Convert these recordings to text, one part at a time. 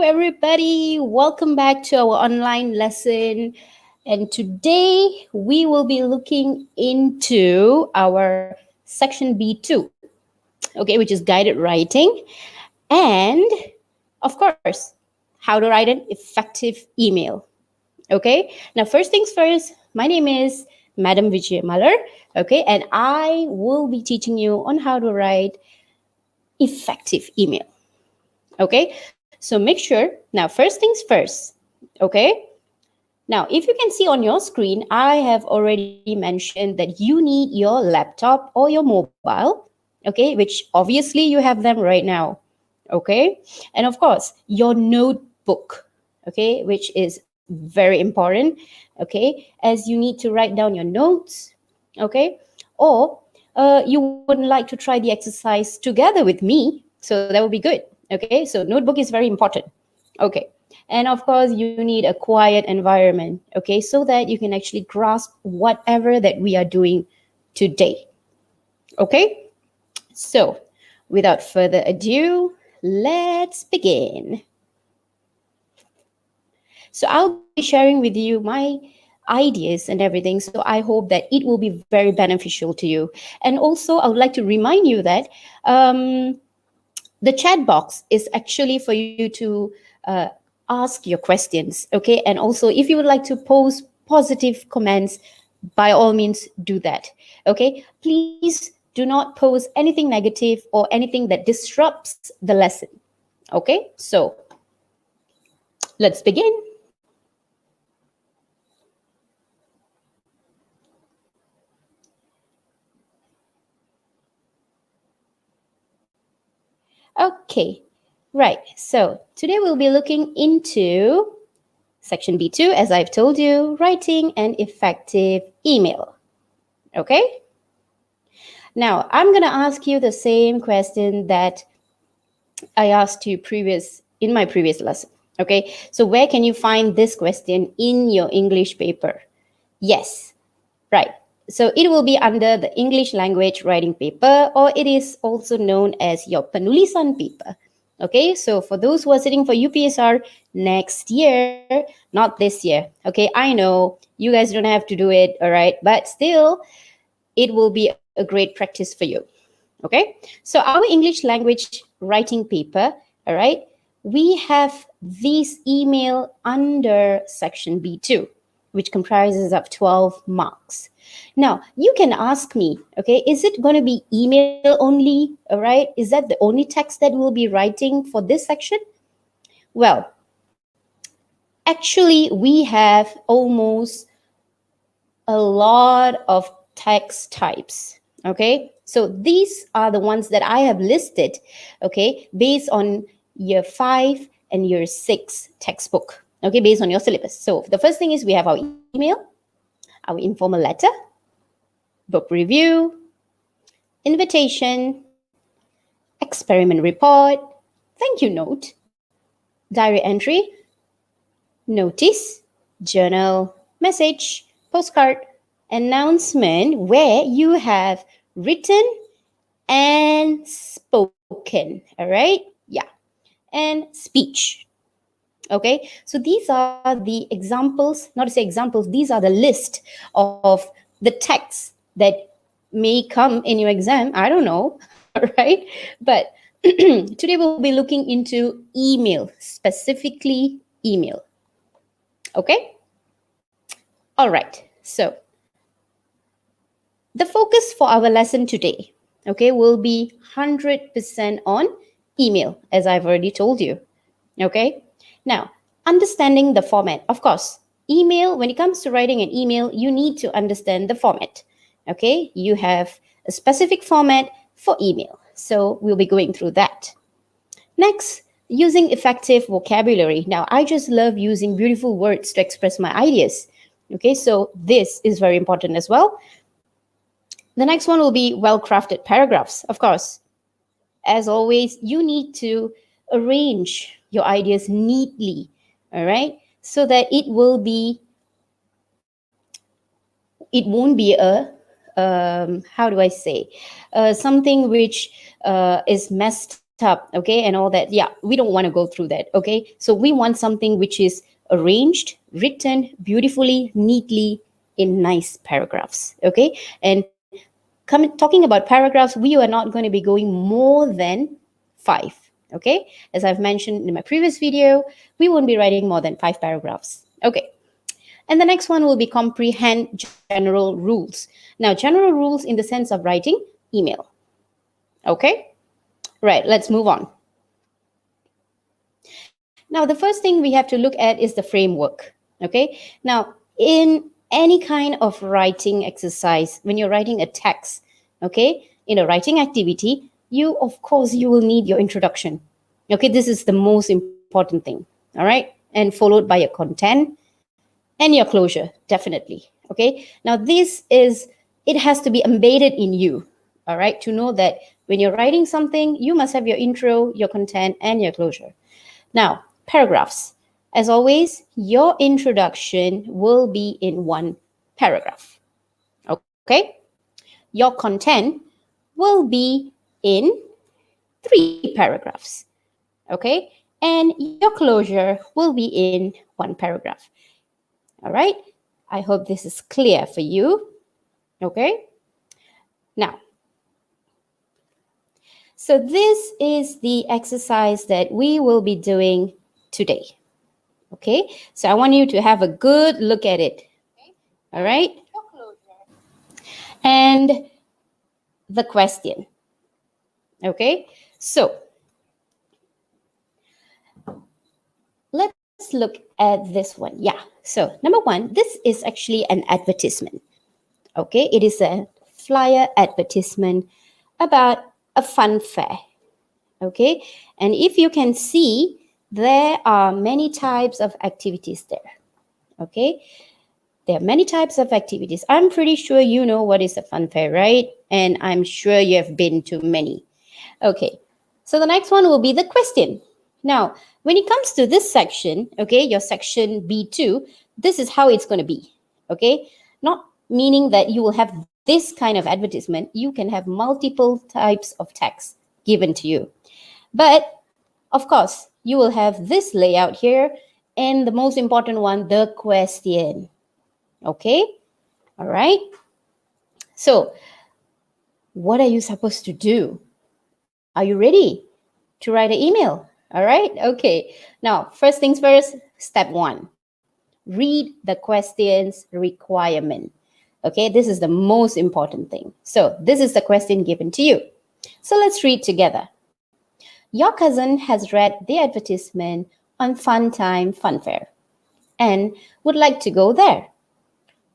everybody. Welcome back to our online lesson. And today we will be looking into our section B2, okay, which is guided writing. And of course, how to write an effective email. Okay, now, first things first, my name is Madam Vijay Malar. Okay, and I will be teaching you on how to write effective email. Okay, so make sure now, first things first. Okay, now if you can see on your screen, I have already mentioned that you need your laptop or your mobile, okay, which obviously you have them right now. Okay, and of course your notebook, okay, which is very important, okay, as you need to write down your notes, okay, or you would like to try the exercise together with me, so that would be good. Okay, so notebook is very important. Okay, and of course you need a quiet environment, okay, so that you can actually grasp whatever that we are doing today. Okay, so without further ado, let's begin. So I'll be sharing with you my ideas and everything. So I hope that it will be very beneficial to you. And also, I would like to remind you that the chat box is actually for you to ask your questions. Okay. And also, if you would like to post positive comments, by all means, do that. Okay. Please do not post anything negative or anything that disrupts the lesson. Okay. So let's begin. Okay, right. So today we'll be looking into section B2, as I've told you, writing an effective email. Okay? Now, I'm going to ask you the same question that I asked you in my previous lesson. Okay? So where can you find this question in your English paper? Yes, right. So it will be under the English language writing paper, or it is also known as your penulisan paper. Okay, so for those who are sitting for UPSR next year, not this year. Okay, I know you guys don't have to do it, all right, but still, it will be a great practice for you. Okay, so our English language writing paper, all right, we have this email under section B2, which comprises of 12 marks. Now, you can ask me, okay, is it going to be email only? All right, is that the only text that we'll be writing for this section? Well, actually, we have almost a lot of text types. Okay, so these are the ones that I have listed, okay, based on year 5 and year 6 textbook, okay, based on your syllabus. So the first thing is we have our email, our informal letter, book review, invitation, experiment report, thank you note, diary entry, notice, journal, message, postcard, announcement, where you have written and spoken. All right? Yeah. And speech. Okay? So these are the examples, not to say examples, these are the list of the texts that may come in your exam. I don't know. All right? But today we'll be looking into email, specifically email. Okay? All right. So the focus for our lesson today, okay, will be 100% on email, as I've already told you. Okay? Now, understanding the format. Of course, email, when it comes to writing an email, you need to understand the format. Okay? You have a specific format for email. So we'll be going through that. Next, using effective vocabulary. Now, I just love using beautiful words to express my ideas. Okay, so this is very important as well. The next one will be well-crafted paragraphs. Of course, as always, you need to arrange your ideas neatly, all right, so that it won't be how do I say, something which is messed up, okay, and all that. Yeah, we don't want to go through that, okay? So we want something which is arranged, written beautifully, neatly in nice paragraphs, okay? And talking about paragraphs, we are not going to be going more than 5, okay? As I've mentioned in my previous video, we won't be writing more than 5 paragraphs, okay? And the next one will be comprehend general rules. Now, general rules in the sense of writing email. Okay? Right, let's move on. Now, the first thing we have to look at is the framework. Okay? Now, in any kind of writing exercise, when you're writing a text, okay, in a writing activity, you, of course, you will need your introduction. Okay, this is the most important thing. All right? And followed by your content and your closure, definitely. Okay, now this is, it has to be embedded in you, all right, to know that when you're writing something, you must have your intro, your content, and your closure. Now, paragraphs. As always, your introduction will be in one paragraph. Okay, your content will be in 3 paragraphs. Okay, and your closure will be in 1 paragraph. All right, I hope this is clear for you. Okay, now, so this is the exercise that we will be doing today. Okay, so I want you to have a good look at it. All right, and the question. Okay, so let's look at this one. Yeah, so number 1, this is actually an advertisement. Okay, it is a flyer advertisement about a fun fair. Okay, and if you can see, there are many types of activities there. Okay, there are many types of activities. I'm pretty sure you know what is a fun fair, right? And I'm sure you have been to many. Okay, so the next one will be the question. Now, when it comes to this section, okay, your section B2, this is how it's going to be. Okay, not meaning that you will have this kind of advertisement. You can have multiple types of text given to you. But of course, you will have this layout here, and the most important one, the question. Okay, all right. So, what are you supposed to do? Are you ready to write an email? All right, okay. Now, first things first, step 1, read the question's requirement. Okay, this is the most important thing. So, this is the question given to you. So, let's read together. Your cousin has read the advertisement on Fun Time Funfair and would like to go there.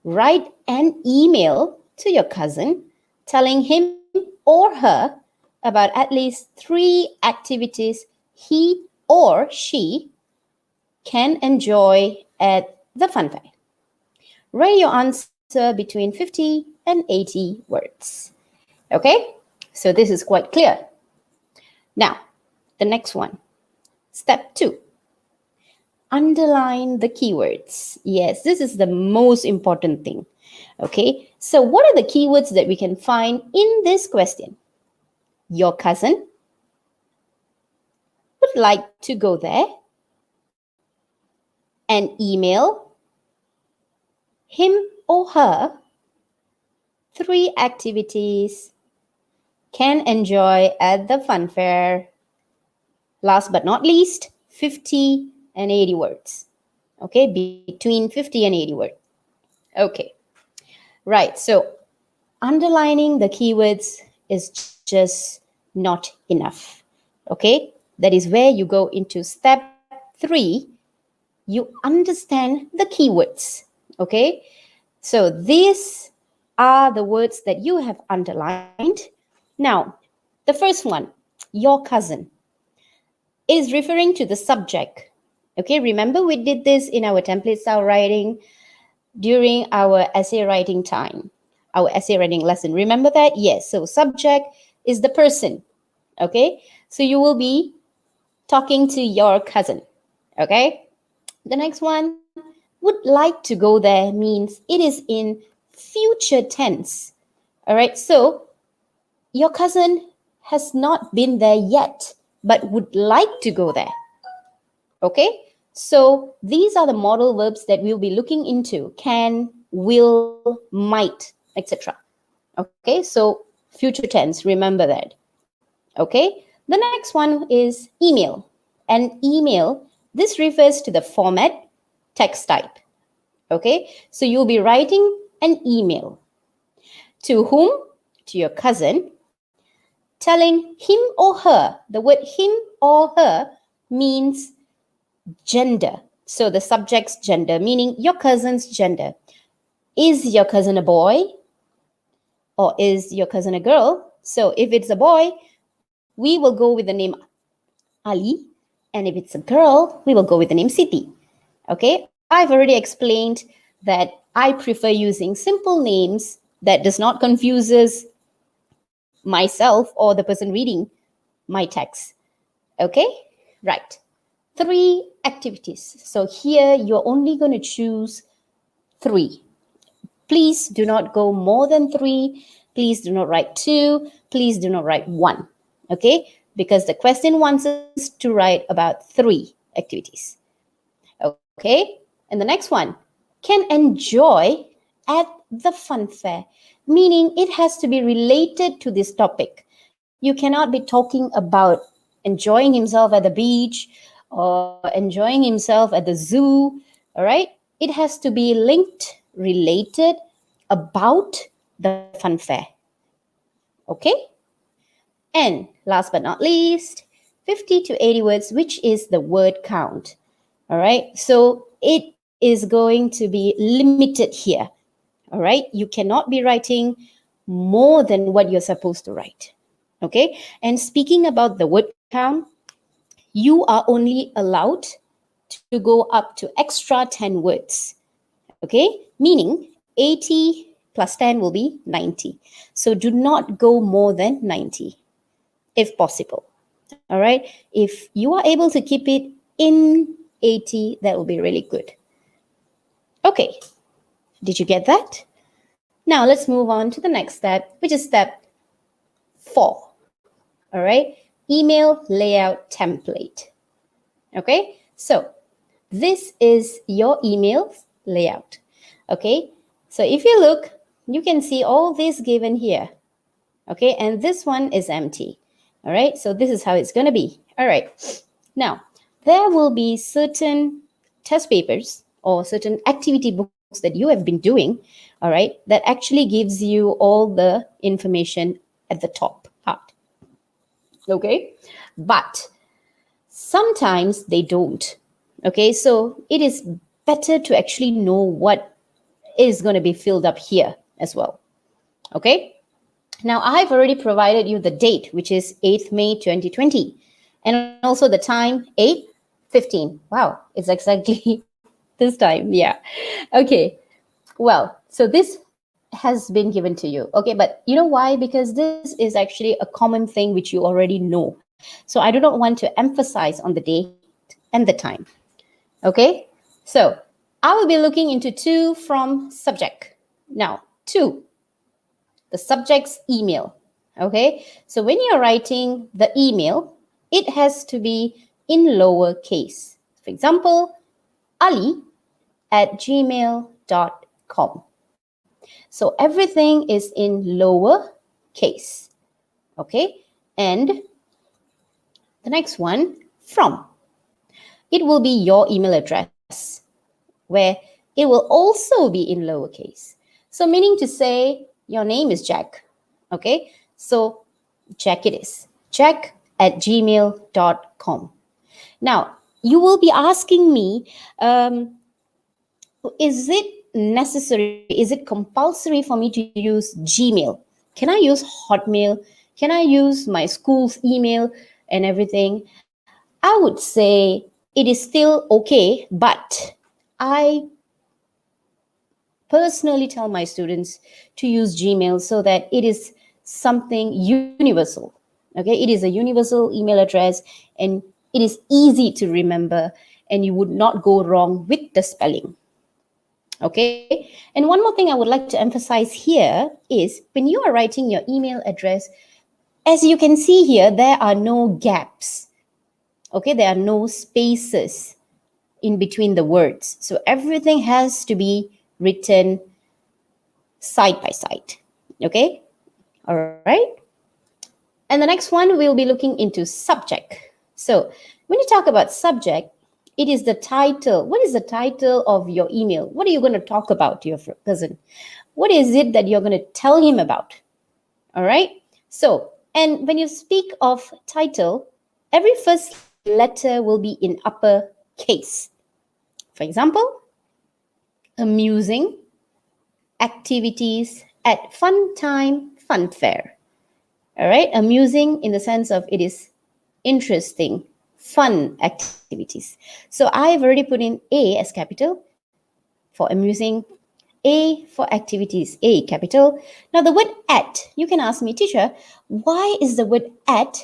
Write an email to your cousin telling him or her about at least 3 activities he or she can enjoy at the fun fair. Write your answer between 50 and 80 words. Okay, so this is quite clear. Now, the next one, step 2, underline the keywords. Yes, this is the most important thing. Okay, so what are the keywords that we can find in this question? Your cousin would like to go there. An email, him or her, 3 activities, can enjoy at the fun fair. Last but not least, 50 and 80 words. Okay, between 50 and 80 words. Okay, right. So underlining the keywords is just not enough. Okay, that is where you go into step 3. You understand the keywords. Okay, so these are the words that you have underlined. Now, the first one, your cousin, is referring to the subject. Okay, remember we did this in our template style writing during our essay writing time, our essay writing lesson. Remember that? Yes. So subject is the person. Okay, so you will be talking to your cousin. Okay, the next one, would like to go there, means it is in future tense. All right, so your cousin has not been there yet. but would like to go there. Okay, so these are the modal verbs that we'll be looking into: can, will, might, etc. Okay, so future tense, remember that. Okay, the next one is email. And email, this refers to the format, text type. Okay, so you'll be writing an email. To whom? To your cousin, telling him or her. The word him or her means gender. So the subject's gender, meaning your cousin's gender. Is your cousin a boy? Or is your cousin a girl? So if it's a boy, we will go with the name Ali. And if it's a girl, we will go with the name Siti. Okay, I've already explained that I prefer using simple names that does not confuses myself or the person reading my text. Okay, right. 3 activities. So here you're only going to choose 3. Please do not go more than 3. Please do not write 2. Please do not write 1. Okay, because the question wants us to write about 3 activities. Okay, and the next one, can enjoy at the fun fair, meaning it has to be related to this topic. You cannot be talking about enjoying himself at the beach or enjoying himself at the zoo. All right, it has to be linked, related, about the fun fair. Okay, and last but not least, 50 to 80 words, which is the word count. All right, so it is going to be limited here. All right, you cannot be writing more than what you're supposed to write. Okay, and speaking about the word count, you are only allowed to go up to extra 10 words. Okay, meaning 80 plus 10 will be 90. So do not go more than 90 if possible. All right, if you are able to keep it in 80, that will be really good. Okay, did you get that? Now let's move on to the next step, which is step 4. All right, email layout template. Okay, so this is your email layout. Okay, so if you look, you can see all this given here. Okay, and this one is empty. All right, so this is how it's going to be. All right, now there will be certain test papers or certain activity books that you have been doing, all right, that actually gives you all the information at the top part. Okay, but sometimes they don't. Okay, so it is better to actually know what is going to be filled up here as well. Okay, now I've already provided you the date, which is 8th May 2020, and also the time 8:15. Wow, it's exactly this time. Yeah. Okay, well, so this has been given to you. Okay, but you know why? Because this is actually a common thing which you already know. So I do not want to emphasize on the date and the time. Okay, so I will be looking into 2 from subject. Now, 2, the subject's email. Okay, so when you're writing the email, it has to be in lowercase. For example, ali@gmail.com. So everything is in lower case. Okay, and the next one, from. It will be your email address, where it will also be in lowercase. So meaning to say your name is Jack. Okay, so Jack it is. Jack@gmail.com. Now, you will be asking me, is it necessary? Is it compulsory for me to use Gmail? Can I use Hotmail? Can I use my school's email and everything? I would say it is still okay, but I personally tell my students to use Gmail so that it is something universal. Okay, it is a universal email address and it is easy to remember and you would not go wrong with the spelling. Okay, and one more thing I would like to emphasize here is when you are writing your email address, as you can see here, there are no gaps. Okay, there are no spaces in between the words. So everything has to be written side by side. Okay, all right. And the next one, we'll be looking into subject. So when you talk about subject, it is the title. What is the title of your email? What are you going to talk about to your cousin? What is it that you're going to tell him about? All right. So, and when you speak of title, every first letter will be in upper case. For example, amusing activities at fun time, fun fair. All right. Amusing in the sense of it is interesting, fun activities. So I've already put in A as capital for amusing, A for activities, A capital. Now the word at, you can ask me, teacher, why is the word at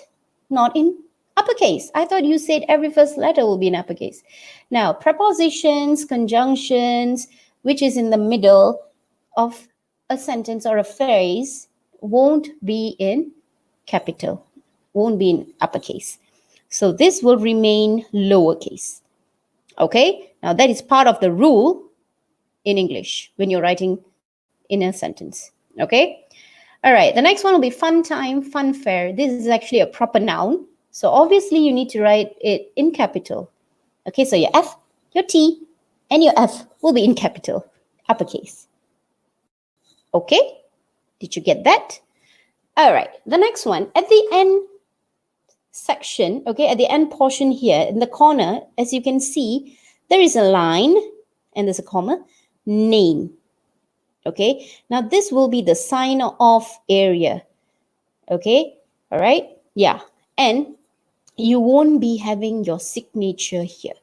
not in uppercase? I thought you said every first letter will be in uppercase. Now, prepositions, conjunctions, which is in the middle of a sentence or a phrase, won't be in capital, won't be in uppercase. So this will remain lowercase. Okay, now that is part of the rule in English when you're writing in a sentence. Okay, all right, the next one will be fun time, fun fair. This is actually a proper noun. So obviously you need to write it in capital. Okay, so your F, your T, and your F will be in capital, uppercase. Okay, did you get that? All right, the next one at the end section, okay, at the end portion here in the corner, as you can see, there is a line and there's a comma, name. Okay, now this will be the sign off area. Okay, all right, yeah, and you won't be having your signature here.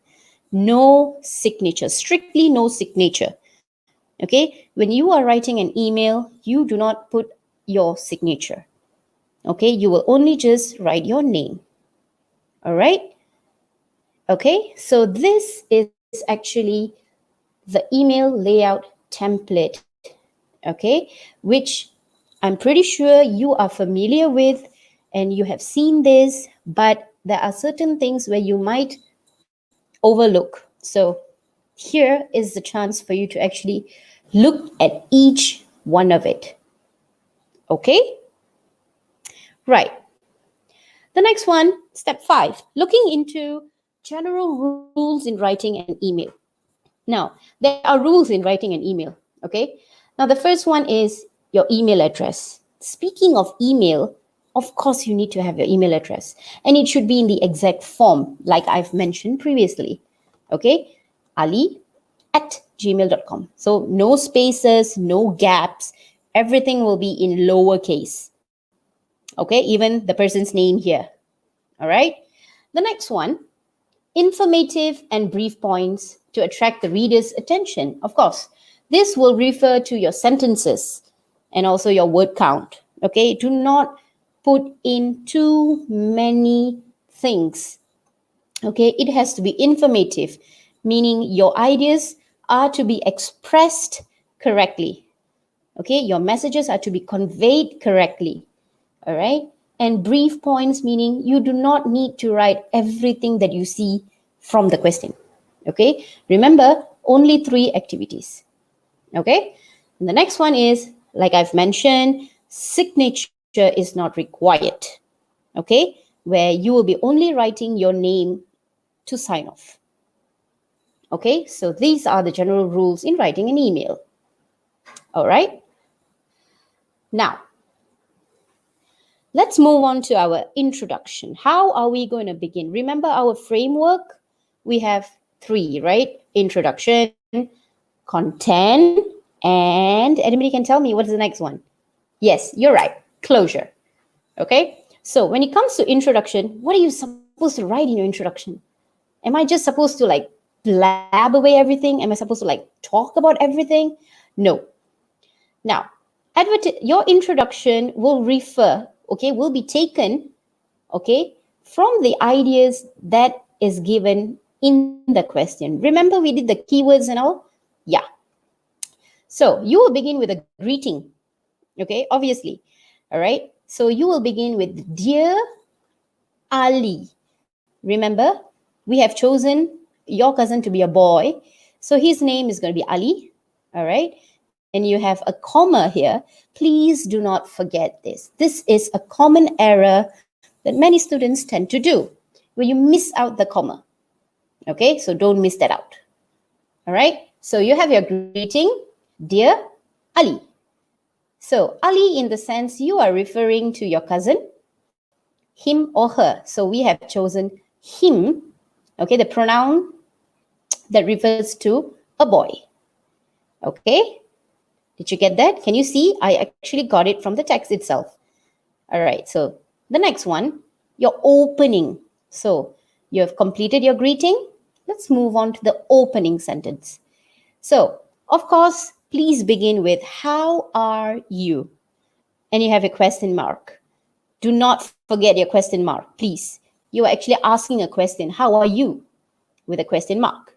No signature, strictly no signature. Okay, when you are writing an email, you do not put your signature. Okay, you will only just write your name. All right. Okay, so this is actually the email layout template, okay, which I'm pretty sure you are familiar with and you have seen this, but there are certain things where you might overlook. So here is the chance for you to actually look at each one of it. Okay, right. The next one, step 5, looking into general rules in writing an email. Now, there are rules in writing an email, okay? Now, the first one is your email address. Speaking of email, of course, you need to have your email address, and it should be in the exact form, like I've mentioned previously, okay? ali@gmail.com. So, no spaces, no gaps, everything will be in lowercase, okay? Even the person's name here, all right? The next one, informative and brief points to attract the reader's attention. Of course, this will refer to your sentences and also your word count. Okay, do not put in too many things. Okay, it has to be informative, meaning your ideas are to be expressed correctly. Okay, your messages are to be conveyed correctly. All right, and brief points, meaning you do not need to write everything that you see from the question. Okay, remember only 3 activities. Okay, and the next one is, like I've mentioned, signature is not required. Okay, where you will be only writing your name to sign off. Okay, so these are the general rules in writing an email. All right, now let's move on to our introduction. How are we going to begin? Remember our framework? We have 3, right? Introduction, content, and anybody can tell me what is the next one? Yes, you're right. Closure. Okay? So when it comes to introduction, what are you supposed to write in your introduction? Am I just supposed to like blab away everything? Am I supposed to like talk about everything? No. Now, your introduction will refer, okay, will be taken, okay, from the ideas that is given in the question. Remember we did the keywords and all? Yeah. So you will begin with a greeting, okay, obviously. All right. So you will begin with, Dear Ali, Remember, we have chosen your cousin to be a boy. So his name is going to be Ali. All right. And you have a comma here. Please do not forget this. This is a common error that many students tend to do where you miss out the comma. Okay. So don't miss that out. All right. So you have your greeting, dear Ali. So Ali, in the sense you are referring to your cousin, him or her. So we have chosen him, okay, the pronoun that refers to a boy. Okay, did you get that? Can you see? I actually got it from the text itself. All right, so the next one, your opening. So you have completed your greeting. Let's move on to the opening sentence. So, of course, please begin with how are you? And you have a question mark. Do not forget your question mark, please. You are actually asking a question. How are you? With a question mark.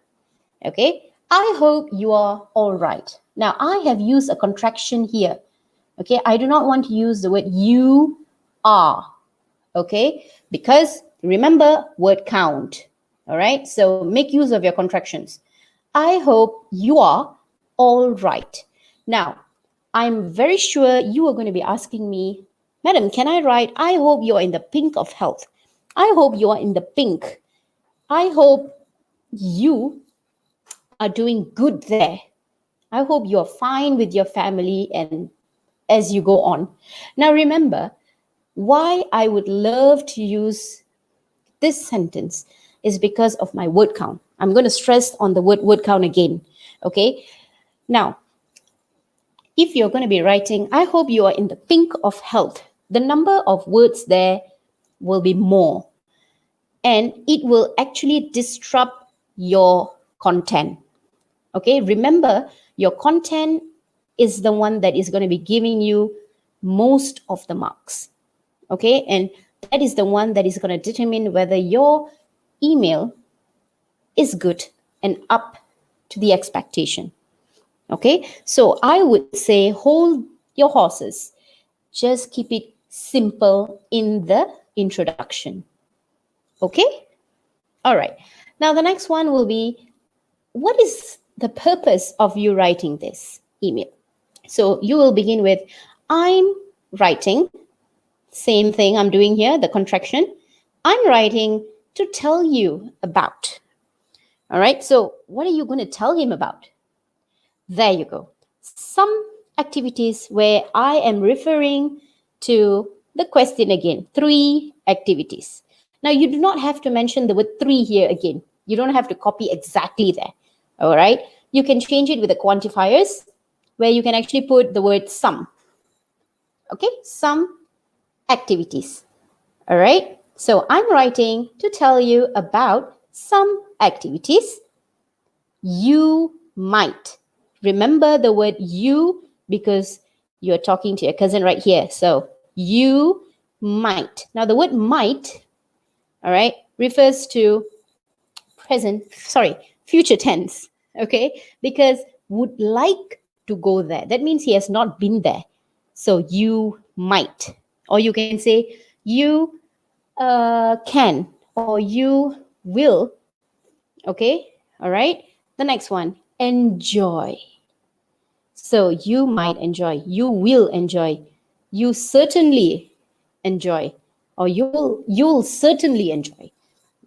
Okay. I hope you are all right. Now, I have used a contraction here. Okay. I do not want to use the word you are. Okay. Because remember, word count. All right. So make use of your contractions. I hope you are all right. Now, I'm very sure you are going to be asking me, Madam, can I write, I hope you are in the pink of health. I hope you are in the pink. I hope you are doing good there. I hope you are fine with your family and as you go on. Now, remember, why I would love to use this sentence is because of my word count. I'm going to stress on the word count again. Okay. Now, if you're going to be writing, I hope you are in the pink of health, the number of words there will be more. And it will actually disrupt your content. Okay, remember, your content is the one that is going to be giving you most of the marks. Okay, and that is the one that is going to determine whether your email is good and up to the expectation. Okay, so I would say hold your horses. Just keep it simple in the introduction. Okay, all right. Now, the next one will be, what is the purpose of you writing this email? So you will begin with, I'm writing, same thing I'm doing here, the contraction. I'm writing to tell you about. All right, so what are you going to tell him about? There you go. Some activities where I am referring to the question again, 3 activities. Now, you do not have to mention the word 3 here again. You don't have to copy exactly there. All right. You can change it with the quantifiers where you can actually put the word some. Okay. Some activities. All right. So I'm writing to tell you about some activities you might. Remember the word you because you're talking to your cousin right here. So you might. Now the word might, all right, refers to future tense. Okay, because would like to go there. That means he has not been there. So you might. Or you can say you can or you will. Okay, all right. The next one, enjoy. So you might enjoy, you will enjoy, you certainly enjoy, or you'll certainly enjoy.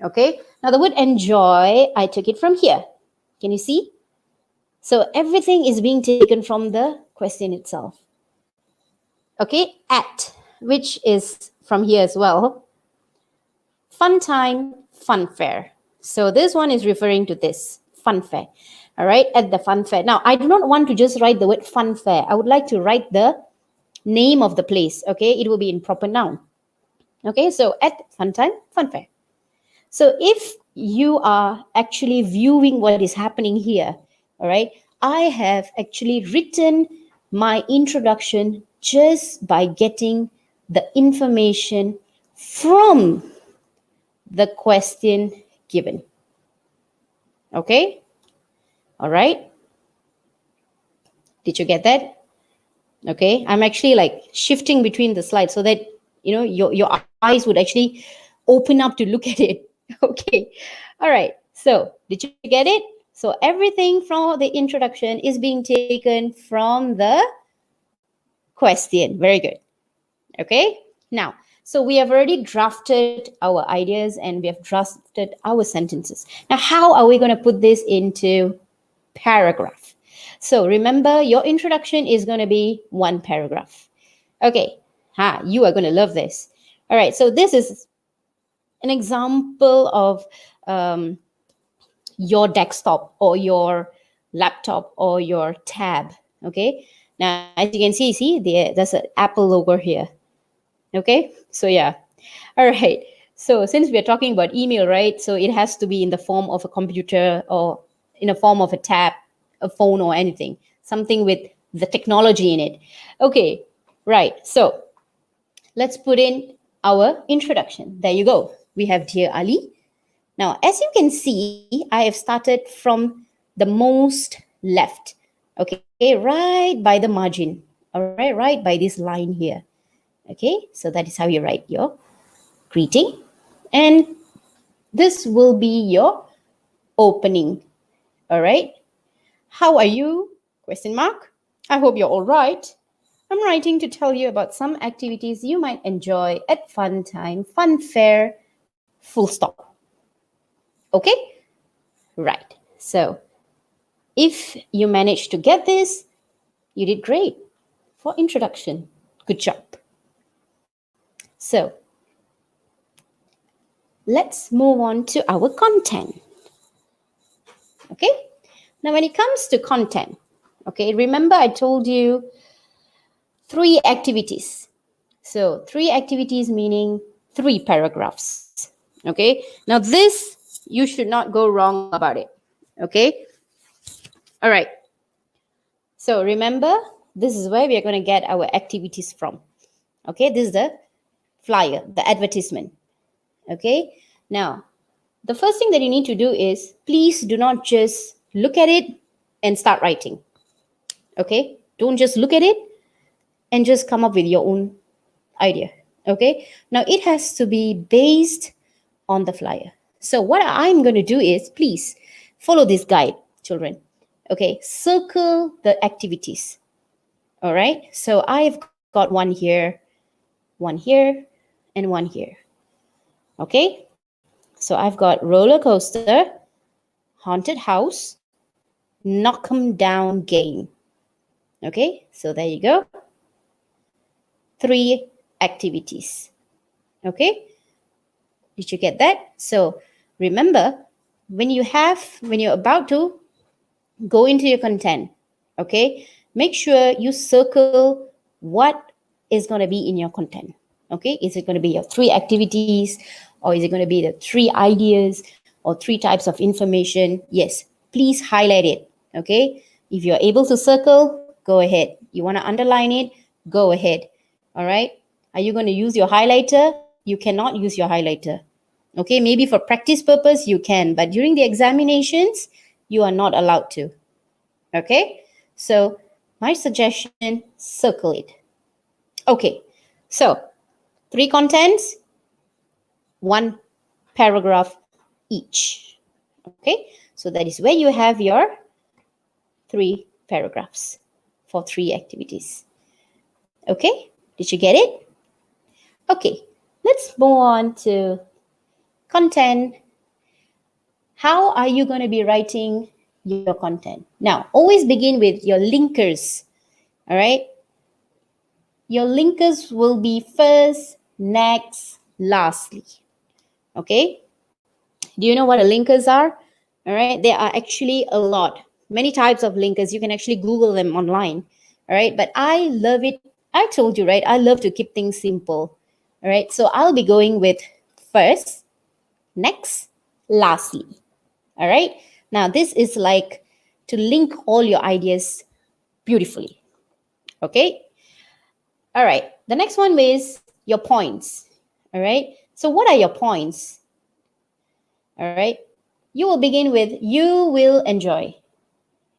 Okay. Now the word enjoy, I took it from here. Can you see? So everything is being taken from the question itself. Okay. At, which is from here as well. Fun time, fun fair. So this one is referring to this fun fair. All right, at the fun fair. Now, I do not want to just write the word fun fair. I would like to write the name of the place. Okay, it will be in proper noun. Okay, so at fun time, fun fair. So if you are actually viewing what is happening here, all right, I have actually written my introduction just by getting the information from the question given. Okay, all right. Did you get that? Okay, I'm actually like shifting between the slides so that your eyes would actually open up to look at it. Okay. All right. So, did you get it? So, everything from the introduction is being taken from the question. Very good. Okay. Now, so we have already drafted our ideas and we have drafted our sentences. Now, how are we going to put this into paragraph? So, remember, your introduction is going to be one paragraph. Okay. You are going to love this. All right. So, this is an example of um, your desktop or your laptop or your tab. Okay. Now, as you can see there's an Apple logo here. Okay. So, yeah. All right. So, since we are talking about email, right? So, it has to be in the form of a computer or in a form of a tab, a phone, or anything, something with the technology in it. Okay. Right. So, let's put in our introduction. There you go. We have Dear Ali. Now, as you can see, I have started from the most left. Okay, right by the margin. All right by this line here. Okay, so that is how you write your greeting. And this will be your opening. All right. How are you? Question mark. I hope you're all right. I'm writing to tell you about some activities you might enjoy at fun time, fun fair, full stop. Okay? Right. So if you managed to get this, you did great for introduction. Good job. So let's move on to our content. Okay? Now, when it comes to content, okay, remember I told you 3 activities. So, 3 activities meaning 3 paragraphs. Okay? Now, this you should not go wrong about it. Okay? All right. So, remember, this is where we are going to get our activities from. Okay? This is the flyer, the advertisement. Okay? Now, the first thing that you need to do is please do not just look at it and start writing. Okay? Don't just look at it and just come up with your own idea. Okay? Now, it has to be based on the flyer. So, what I'm going to do is please follow this guide, children. Okay? Circle the activities. All right? So, I've got one here, and one here. Okay? So, I've got roller coaster, haunted house, knock 'em down game. Okay, so there you go. 3 activities. Okay, did you get that? So remember, when you're about to go into your content, okay, make sure you circle what is going to be in your content. Okay, is it going to be your 3 activities, or is it going to be the 3 ideas or 3 types of information? Yes, please highlight it. Okay, if you're able to circle, go ahead. You want to underline it, go ahead. All right, are you going to use your highlighter? You cannot use your highlighter. Okay, maybe for practice purpose you can, but during the examinations you are not allowed to. Okay, so my suggestion, circle it. Okay, so 3 contents, 1 paragraph each. Okay, so that is where you have your 3 paragraphs for 3 activities. Okay, did you get it? Okay, let's move on to content. How are you going to be writing your content? Now, always begin with your linkers. All right, your linkers will be first, next, lastly. Okay, do you know what a linkers are? All right, there are actually a lot, many types of linkers. You can actually Google them online. All right, but I love it. I told you, right? I love to keep things simple. All right, so I'll be going with first, next, lastly. All right, now this is like to link all your ideas beautifully. Okay, all right, the next one is your points. All right, so what are your points? All right, you will begin with you will enjoy.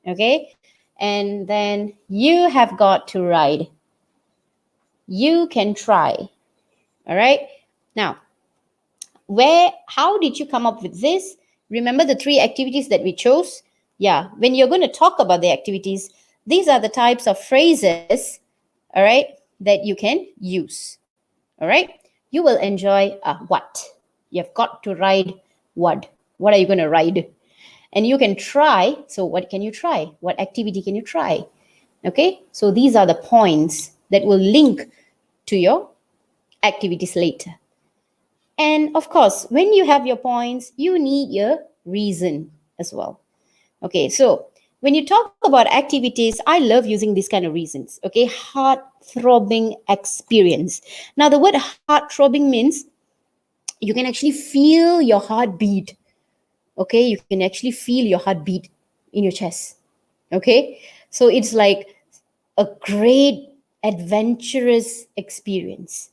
Okay, and then you have got to ride. You can try. All right, now how did you come up with this? Remember the three activities that we chose? Yeah, when you're going to talk about the activities, these are the types of phrases, all right, that you can use. All right, you will enjoy what? You've got to ride what? What are you going to ride? And you can try. So, what can you try? What activity can you try? Okay, so these are the points that will link to your activities later. And of course, when you have your points, you need your reason as well. Okay, so when you talk about activities, I love using these kind of reasons. Okay, heart throbbing experience. Now, the word heart throbbing means you can actually feel your heartbeat. Okay, you can actually feel your heartbeat in your chest. Okay, so it's like a great adventurous experience.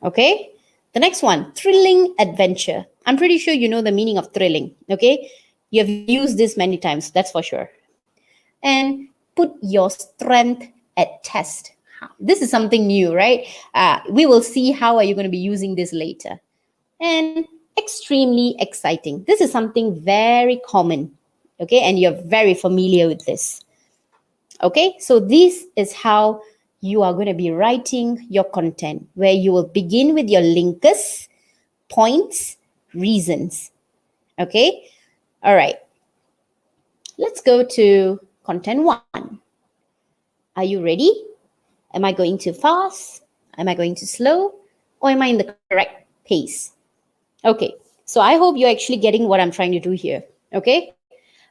Okay, the next one, thrilling adventure. I'm pretty sure you know the meaning of thrilling. Okay, you have used this many times, that's for sure. And put your strength at test. This is something new, right? We will see how are you going to be using this later. And extremely exciting. This is something very common, okay, and you're very familiar with this. Okay, so this is how you are going to be writing your content, where you will begin with your linkers, points, reasons. Okay, all right. Let's go to content one. Are you ready? Am I going too fast? Am I going too slow? Or am I in the correct pace? Okay, so I hope you're actually getting what I'm trying to do here. Okay,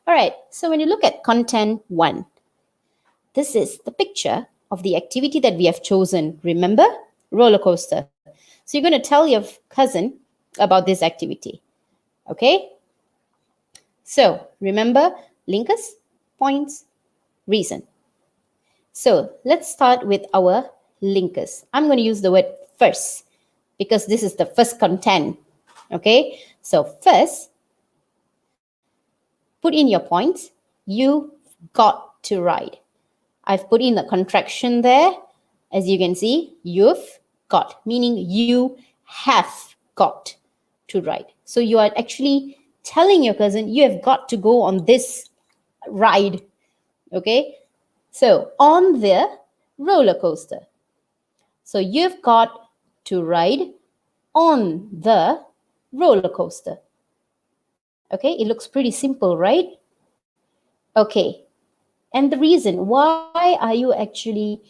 all right. So when you look at content one, this is the picture of the activity that we have chosen. Remember? Roller coaster. So you're going to tell your cousin about this activity. Okay? So remember linkers, points, reason. So let's start with our linkers. I'm going to use the word first because this is the first content. Okay? So first, put in your points. You got to ride. I've put in the contraction there. As you can see, you've got, meaning you have got to ride. So you are actually telling your cousin you have got to go on this ride. Okay, so on the roller coaster. So you've got to ride on the roller coaster. Okay, it looks pretty simple, right? Okay, and the reason why are you actually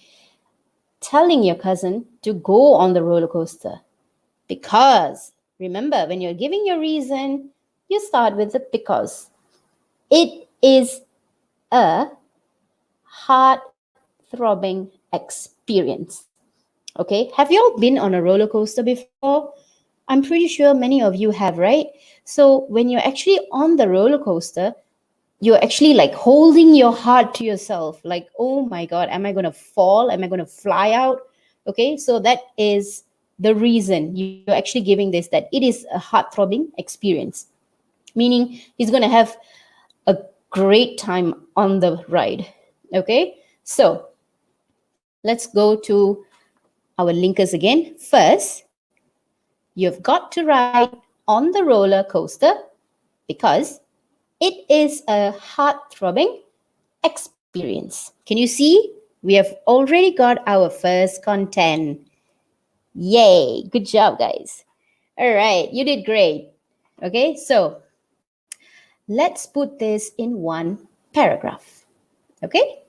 telling your cousin to go on the roller coaster? Because remember, when you're giving your reason, you start with the because. It is a heart throbbing experience. Okay, have you all been on a roller coaster before? I'm pretty sure many of you have, right? So when you're actually on the roller coaster, you're actually like holding your heart to yourself, like, oh my God, am I going to fall? Am I going to fly out? Okay, so that is the reason you're actually giving this, that it is a heart throbbing experience, meaning he's going to have a great time on the ride. Okay, so let's go to our linkers again. First, you've got to ride on the roller coaster because it is a heart-throbbing experience. Can you see? We have already got our first content. Yay! Good job, guys. All right, you did great. Okay, so let's put this in one paragraph. Okay?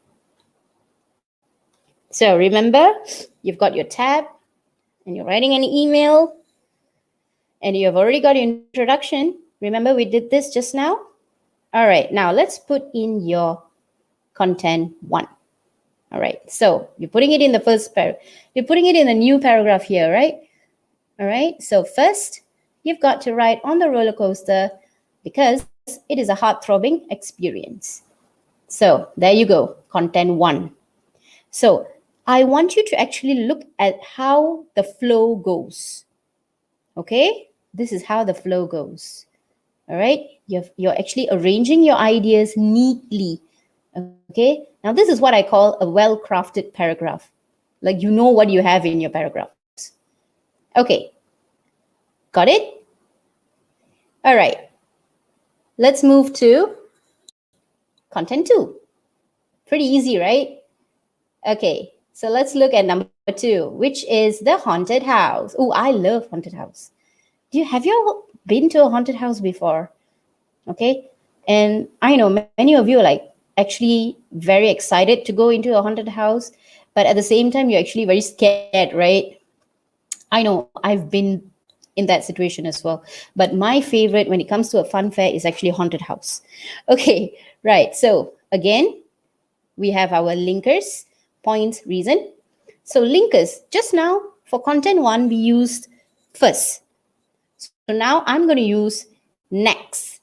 So remember, you've got your tab and you're writing an email and you have already got your introduction. Remember, we did this just now? All right, now let's put in your content one. All right, so you're putting it in the first paragraph. You're putting it in a new paragraph here, right? All right, so first, you've got to ride on the roller coaster because it is a heart-throbbing experience. So there you go, content one. So I want you to actually look at how the flow goes. Okay, this is how the flow goes. All right, you're actually arranging your ideas neatly. Okay, now this is what I call a well-crafted paragraph. Like you know what you have in your paragraphs. Okay, got it? All right, let's move to content 2. Pretty easy, right? Okay, so let's look at number 2, which is the haunted house. Oh, I love haunted house. Have you all been to a haunted house before? Okay, and I know many of you are like actually very excited to go into a haunted house, but at the same time, you're actually very scared, right? I know I've been in that situation as well. But my favorite when it comes to a fun fair is actually a haunted house. Okay, right. So again, we have our linkers, points, reason. So linkers, just now for content 1, we used first. So now I'm going to use next.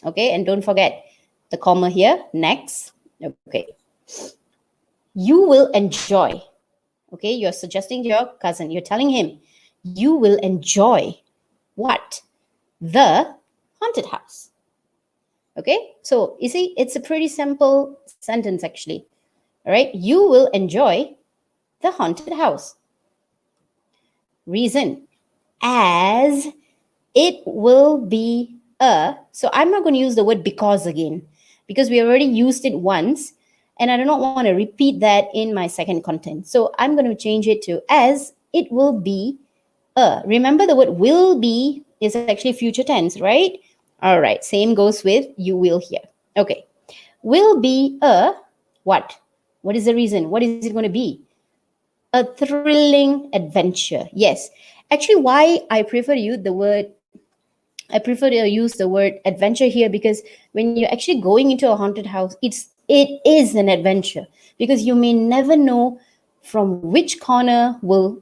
Okay, and don't forget the comma here, next. Okay. You will enjoy. Okay, you're suggesting to your cousin, you're telling him, you will enjoy what? The haunted house. Okay, so you see, it's a pretty simple sentence actually. All right, you will enjoy the haunted house. Reason, as it will be a, so I'm not going to use the word because again, because we already used it once, and I do not want to repeat that in my second content. So I'm going to change it to as it will be a. Remember, the word will be is actually future tense, right? All right, same goes with you will here. Okay, will be a what? What is the reason? What is it going to be? A thrilling adventure. Yes. Actually, why I prefer to use the word I prefer to use the word adventure here, because when you're actually going into a haunted house, it is an adventure, because you may never know from which corner will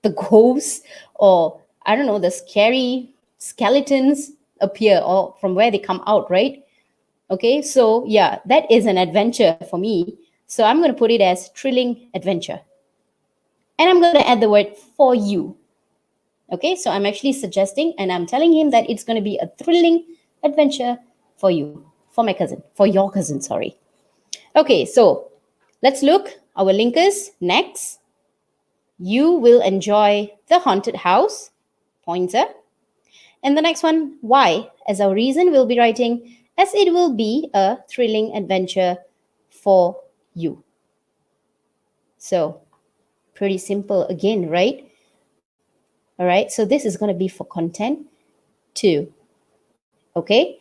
the ghosts, or I don't know, the scary skeletons appear, or from where they come out, right? Okay, so yeah, that is an adventure for me. So I'm going to put it as thrilling adventure. And I'm going to add the word for you. Okay, so I'm actually suggesting and I'm telling him that it's going to be a thrilling adventure for you, for my cousin, for your cousin, sorry. Okay, so let's look. Our linkers next. You will enjoy the haunted house, pointer. And the next one, why? As our reason, we'll be writing, as it will be a thrilling adventure for you. So, pretty simple again, right? All right, so this is going to be for content 2. Okay,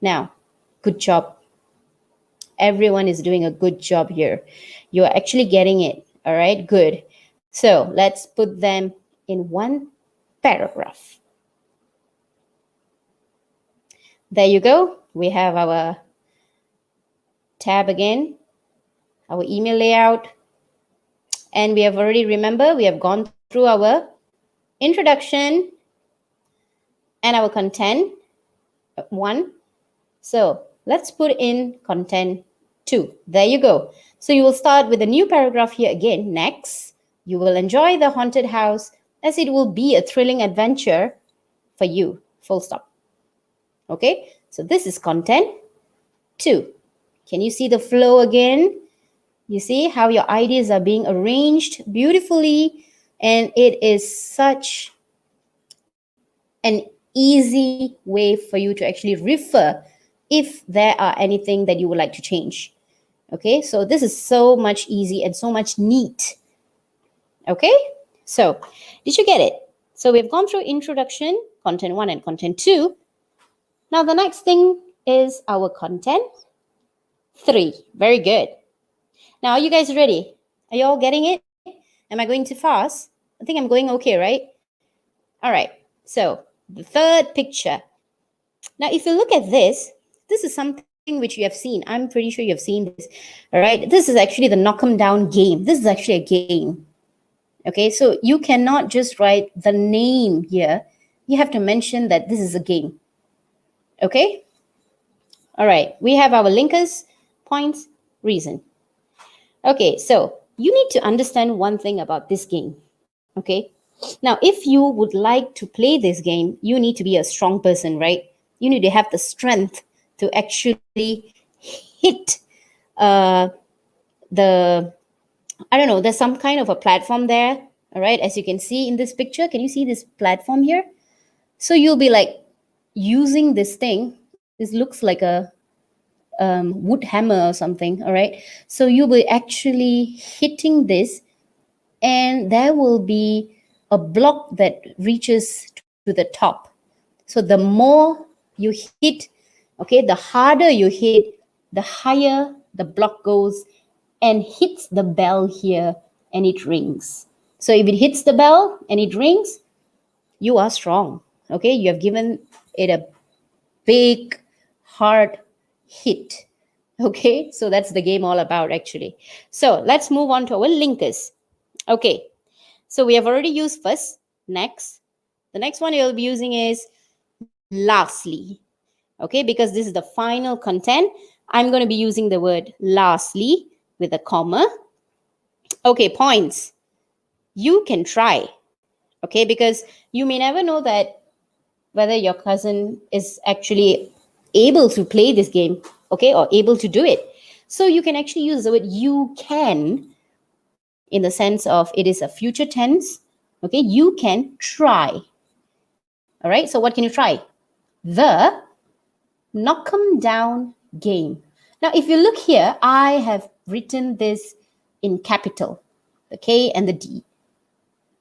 now, good job. Everyone is doing a good job here. You're actually getting it. All right, good. So let's put them in one paragraph. There you go. We have our tab again, our email layout. And we have already, remember, we have gone through our introduction and our content 1. So let's put in content 2. There you go. So you will start with a new paragraph here again. Next, you will enjoy the haunted house, as it will be a thrilling adventure for you. Full stop. Okay, so this is content 2. Can you see the flow again? You see how your ideas are being arranged beautifully, and it is such an easy way for you to actually refer if there are anything that you would like to change. Okay, so this is so much easy and so much neat. Okay, so did you get it? So we've gone through introduction, content 1 and content 2. Now the next thing is our content 3. Very good. Now are you guys ready? Are you all getting it? Am I going too fast? I think I'm going okay, right? All right, so the third picture. Now if you look at this is something which you have seen. I'm pretty sure you have seen this. All right, this is actually the knock 'em down game. This is actually a game. Okay, so you cannot just write the name here. You have to mention that this is a game. Okay? All right, we have our linkers, points, reason. Okay, so you need to understand one thing about this game. Okay? Now, if you would like to play this game, you need to be a strong person, right? You need to have the strength to actually hit the, I don't know, there's some kind of a platform there. All right, as you can see in this picture, can you see this platform here? So you'll be like, using this thing. This looks like a wood hammer or something. All right. So you'll be actually hitting this, and there will be a block that reaches to the top. So the more you hit, okay, the harder you hit, the higher the block goes and hits the bell here, and it rings. So if it hits the bell and it rings, you are strong. Okay, you have given it a big, hard hit. Okay, so that's the game all about actually. So let's move on to our linkers. Okay, so we have already used first, next. The next one you'll be using is lastly. Okay, because this is the final content, I'm going to be using the word lastly with a comma. Okay, points. You can try. Okay, because you may never know that whether your cousin is actually able to play this game, okay, or able to do it. So you can actually use the word you can in the sense of it is a future tense. Okay, you can try. All right, so what can you try? The knock 'em down game. Now, if you look here, I have written this in capital, the K and the D.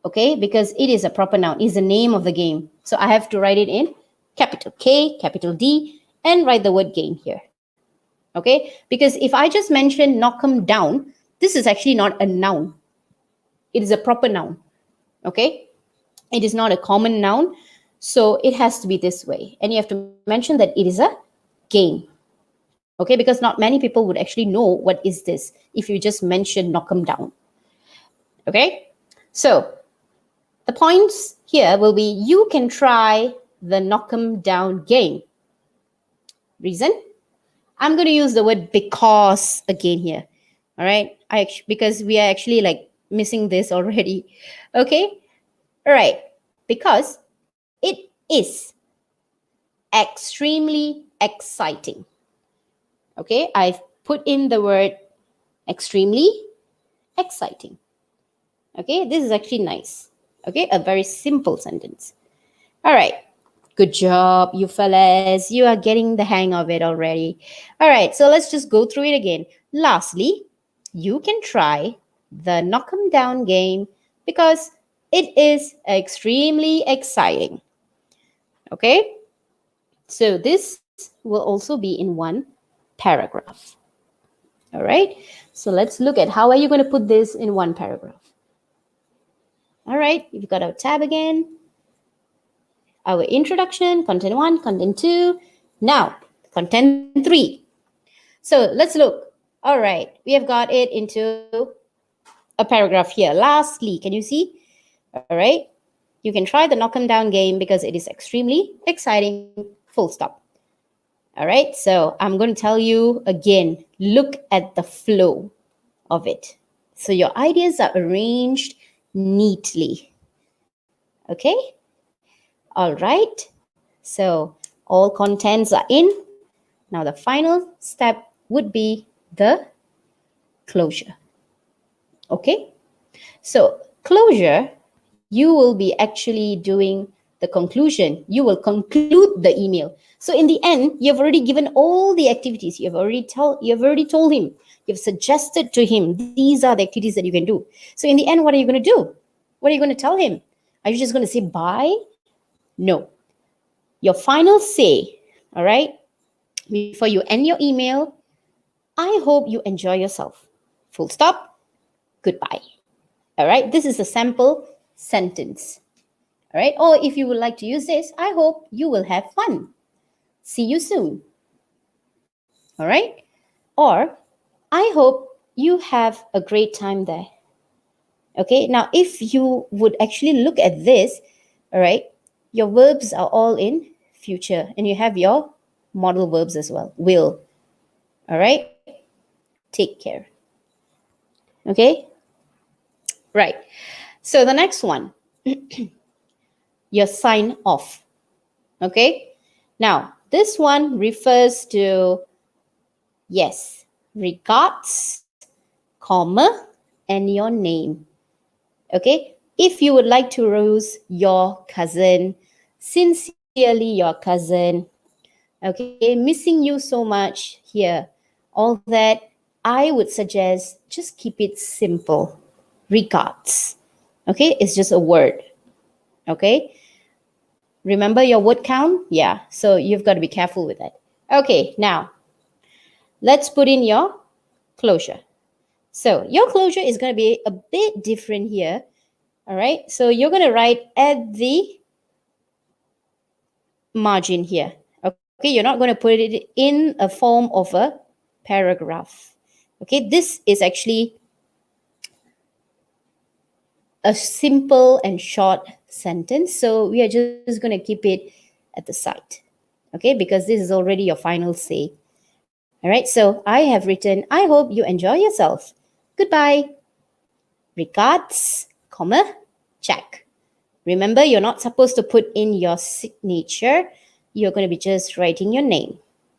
Okay, because it is a proper noun, is the name of the game. So I have to write it in capital K, capital D, and write the word game here. Okay, because if I just mention knock 'em down, this is actually not a noun. It is a proper noun. Okay, it is not a common noun. So it has to be this way. And you have to mention that it is a game. Okay, because not many people would actually know what is this if you just mention knock 'em down. Okay, so the points here will be you can try the knock 'em down game. Reason? I'm going to use the word because again here. All right, because we are actually like missing this already. Okay, all right, because it is extremely exciting. Okay, I've put in the word extremely exciting. Okay, this is actually nice. Okay, a very simple sentence. All right, good job, you fellas. You are getting the hang of it already. All right, so let's just go through it again. Lastly, you can try the knock 'em down game because it is extremely exciting. Okay, so this will also be in one paragraph. All right, so let's look at how are you going to put this in one paragraph. All right, you've got our tab again. Our introduction, content 1, content 2. Now, content 3. So let's look. All right, we have got it into a paragraph here. Lastly, can you see? All right, you can try the knock 'em down game because it is extremely exciting, full stop. All right, so I'm going to tell you again, look at the flow of it. So your ideas are arranged neatly. Okay, all right, so all contents are in. Now the final step would be the closure. Okay, so closure, you will be actually doing the conclusion. You will conclude the email. So in the end, you've already given all the activities. You've already told him. You've suggested to him these are the activities that you can do. So in the end, what are you going to do? What are you going to tell him? Are you just going to say bye? No. Your final say, all right, before you end your email, I hope you enjoy yourself. Full stop. Goodbye. All right, this is a sample sentence. All right, or if you would like to use this, I hope you will have fun. See you soon. All right, or I hope you have a great time there. Okay, now if you would actually look at this, all right, your verbs are all in future and you have your modal verbs as well. Will. All right, take care. Okay, right. So the next one, your sign off. Okay, now this one refers to, yes, regards, comma, and your name. Okay, if you would like to rouse your cousin sincerely, Sincerely, your cousin. Okay, missing you so much here. All that, I would suggest just keep it simple. Regards. Okay, it's just a word. Okay, remember your word count? Yeah, so you've got to be careful with that. Okay, now let's put in your closure. So your closure is going to be a bit different here. All right, so you're going to write at the margin here. Okay, you're not going to put it in a form of a paragraph. Okay, this is actually a simple and short sentence. So we are just going to keep it at the side. Okay, because this is already your final say. All right, so I have written, I hope you enjoy yourself. Goodbye. Regards, comma, check. Remember, you're not supposed to put in your signature. You're going to be just writing your name.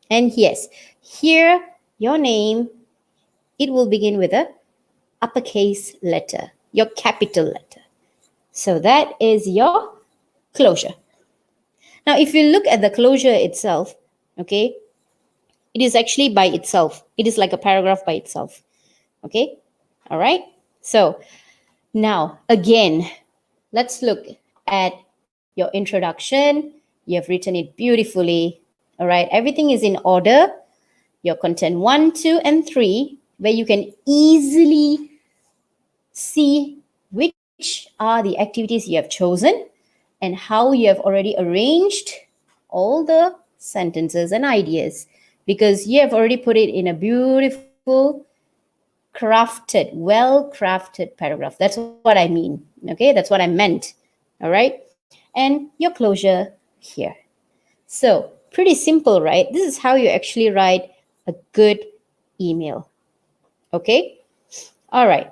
And yes, here, your name, it will begin with a uppercase letter, your capital letter. So that is your closure. Now, if you look at the closure itself, okay, it is actually by itself. It is like a paragraph by itself. Okay, all right. So now, again, let's look at your introduction. You have written it beautifully. All right, everything is in order. Your content 1, 2, and 3, where you can easily see which are the activities you have chosen and how you have already arranged all the sentences and ideas, because you have already put it in a beautiful, crafted, well crafted paragraph. That's what I mean. Okay, that's what I meant. All right, and your closure here. So, pretty simple, right? This is how you actually write a good email. Okay, all right.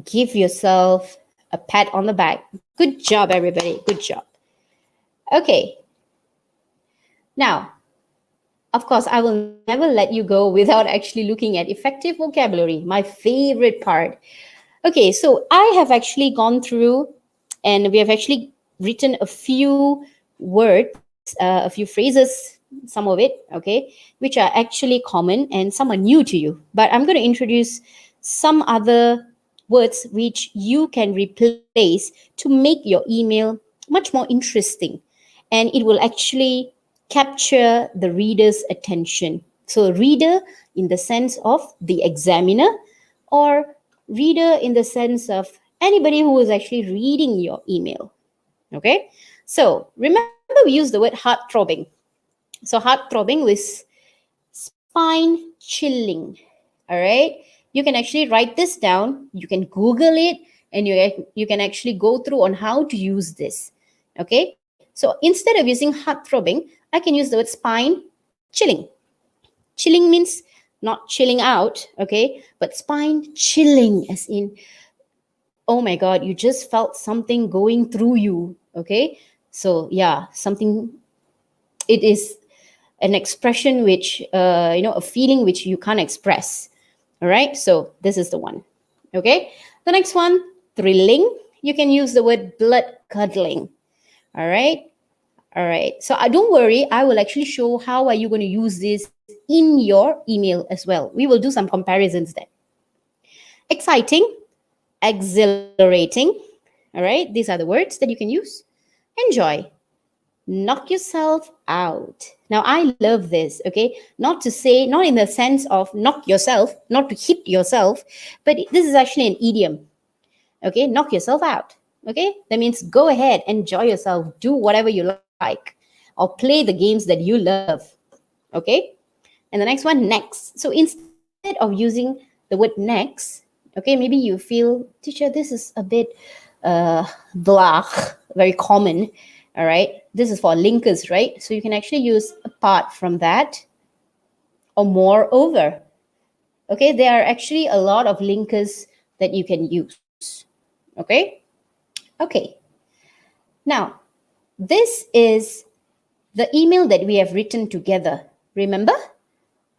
Give yourself a pat on the back. Good job, everybody. Good job. Okay. Now, of course, I will never let you go without actually looking at effective vocabulary, my favorite part. Okay, so I have actually gone through and we have actually written a few words, a few phrases, some of it, okay, which are actually common and some are new to you. But I'm going to introduce some other words which you can replace to make your email much more interesting. And it will actually capture the reader's attention. So, reader in the sense of the examiner, or reader in the sense of anybody who is actually reading your email. Okay, so remember we use the word heart throbbing. So, heart throbbing with spine chilling. All right, you can actually write this down, you can Google it, and you can actually go through on how to use this. Okay, so instead of using heart throbbing, I can use the word spine chilling. Chilling means not chilling out, okay, but spine chilling, as in, oh my god, you just felt something going through you. Okay, so yeah, something, it is an expression which a feeling which you can't express. All right, so this is the one. Okay, the next one, thrilling. You can use the word blood curdling. All right, all right, so don't worry, I will actually show how are you going to use this in your email as well. We will do some comparisons then. Exciting, exhilarating. All right, these are the words that you can use. Enjoy, knock yourself out. Now, I love this, okay? Not to say, not in the sense of knock yourself, not to hit yourself, but this is actually an idiom, okay? Knock yourself out, okay? That means go ahead, enjoy yourself, do whatever you like, or play the games that you love, okay? And the next one, next. So instead of using the word next, okay, maybe you feel, teacher, this is a bit blah, very common. All right, this is for linkers, right? So you can actually use apart from that or moreover. Okay, there are actually a lot of linkers that you can use. Okay, okay. Now, this is the email that we have written together. Remember?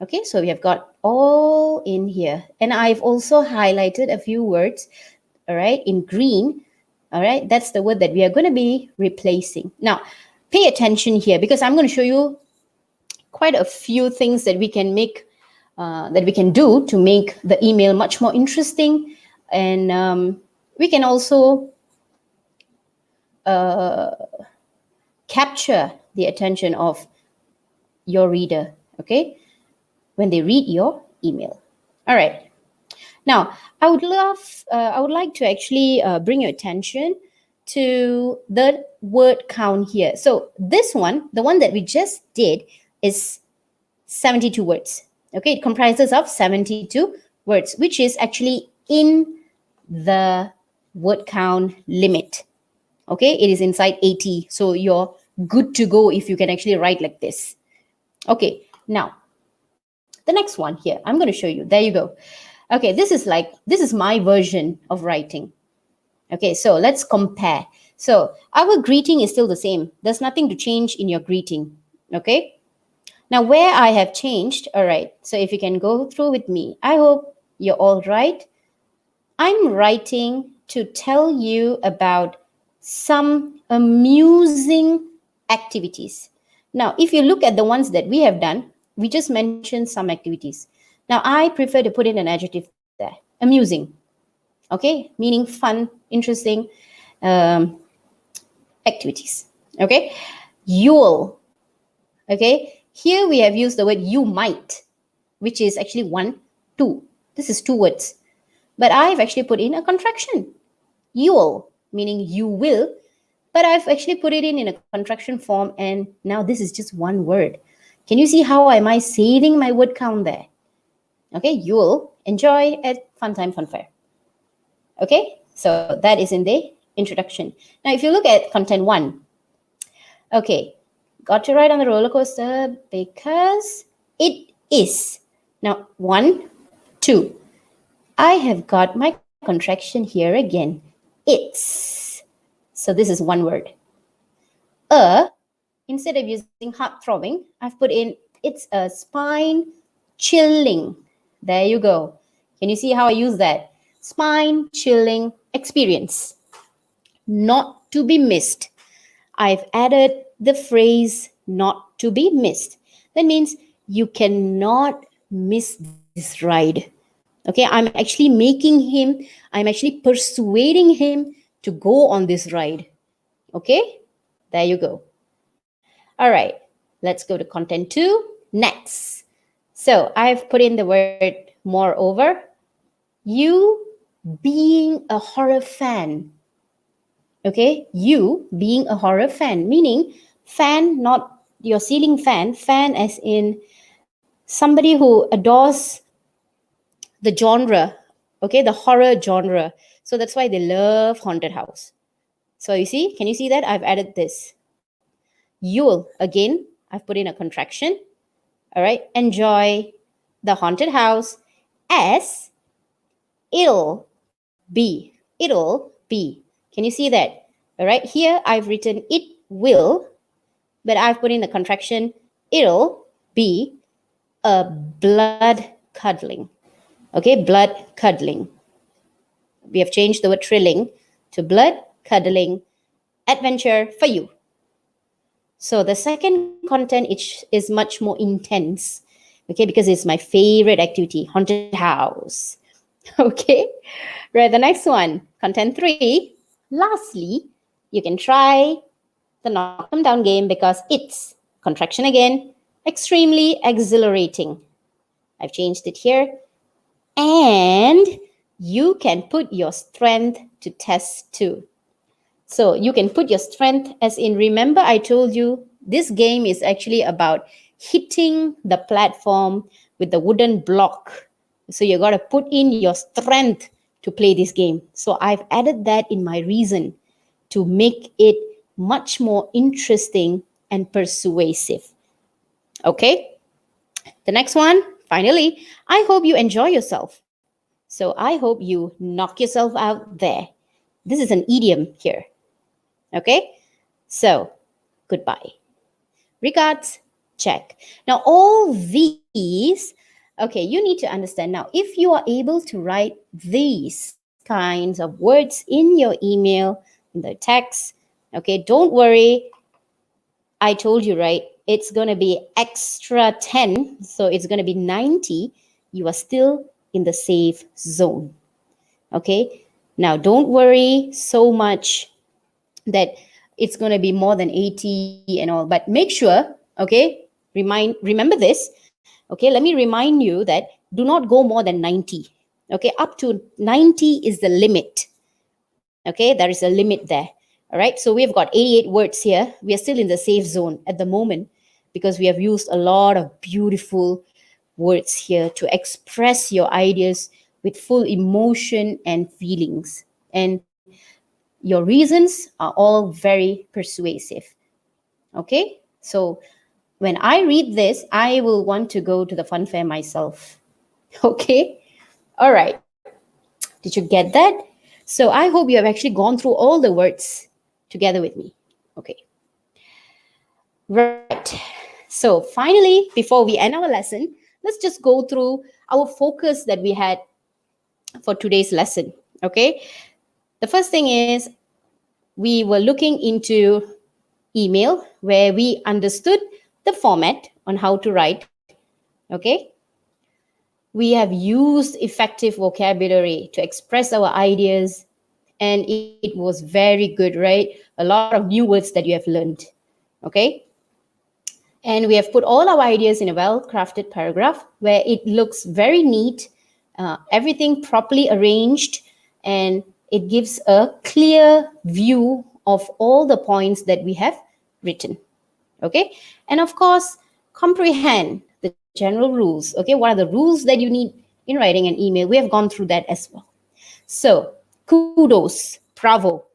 Okay, so we have got all in here. And I've also highlighted a few words, all right, in green. All right, that's the word that we are going to be replacing. Now, pay attention here, because I'm going to show you quite a few things that we can make, that we can do to make the email much more interesting, and we can also capture the attention of your reader, okay, when they read your email. All right. Now, I would like to actually bring your attention to the word count here. So this one, the one that we just did, is 72 words. Okay, it comprises of 72 words, which is actually in the word count limit. Okay, it is inside 80. So you're good to go if you can actually write like this. Okay, now the next one here, I'm going to show you. There you go. Okay, this is my version of writing. Okay, so let's compare. So our greeting is still the same. There's nothing to change in your greeting. Okay. Now, where I have changed, all right, so if you can go through with me, I hope you're all right. I'm writing to tell you about some amusing activities. Now, if you look at the ones that we have done, we just mentioned some activities. Now, I prefer to put in an adjective there, amusing, okay, meaning fun, interesting activities, okay. You'll, okay, here we have used the word you might, which is actually 1, 2. This is 2 words. But I've actually put in a contraction. You'll, meaning you will, but I've actually put it in a contraction form, and now this is just 1 word. Can you see how am I saving my word count there? Okay, you'll enjoy at Fun Time Fun Fair. Okay, so that is in the introduction. Now, if you look at content 1, okay, got to ride on the roller coaster because it is. Now, 1, 2. I have got my contraction here again. It's. So this is 1 word. Instead of using heart throbbing, I've put in it's a spine chilling. There you go. Can you see how I use that? Spine chilling experience. Not to be missed. I've added the phrase not to be missed. That means you cannot miss this ride. Okay, I'm actually persuading him to go on this ride. Okay, there you go. All right, let's go to content 2 next. So I've put in the word moreover. You being a horror fan. Okay, you being a horror fan, meaning fan, not your ceiling fan, fan as in somebody who adores the genre, okay, the horror genre. So that's why they love haunted house. So you see, can you see that? I've added this. You'll, again, I've put in a contraction. All right, enjoy the haunted house as it'll be. It'll be. Can you see that? All right, here I've written it will, but I've put in the contraction. It'll be a blood cuddling. Okay, blood cuddling. We have changed the word thrilling to blood cuddling adventure for you. So the second content is much more intense, okay, because it's my favorite activity, haunted house. Okay, right, the next one, content 3. Lastly, you can try the knock them down game because it's, contraction again, extremely exhilarating. I've changed it here. And you can put your strength to test too. So you can put your strength as in, remember I told you this game is actually about hitting the platform with the wooden block. So you got to put in your strength to play this game. So I've added that in my reason to make it much more interesting and persuasive. Okay, the next one, finally, I hope you enjoy yourself. So I hope you knock yourself out there. This is an idiom here. Okay, so goodbye. Regards, check. Now, all these, okay, you need to understand now, if you are able to write these kinds of words in your email, in the text, okay, don't worry. I told you, right? It's going to be extra 10. So it's going to be 90. You are still in the safe zone. Okay. Now, don't worry so much that it's going to be more than 80 and all, but make sure, okay, remember this. Okay. Let me remind you that do not go more than 90. Okay. Up to 90 is the limit. Okay. There is a limit there. All right. So we've got 88 words here. We are still in the safe zone at the moment because we have used a lot of beautiful words here to express your ideas with full emotion and feelings. And your reasons are all very persuasive. Okay? So when I read this, I will want to go to the fun fair myself. Okay? All right. Did you get that? So I hope you have actually gone through all the words together with me. Okay. Right. So finally, before we end our lesson, let's just go through our focus that we had for today's lesson. Okay. The first thing is we were looking into email where we understood the format on how to write. Okay. We have used effective vocabulary to express our ideas, and it was very good, right? A lot of new words that you have learned. Okay. And we have put all our ideas in a well crafted paragraph where it looks very neat, everything properly arranged, and it gives a clear view of all the points that we have written. Okay. And of course, comprehend the general rules. Okay. What are the rules that you need in writing an email? We have gone through that as well. So, kudos, bravo,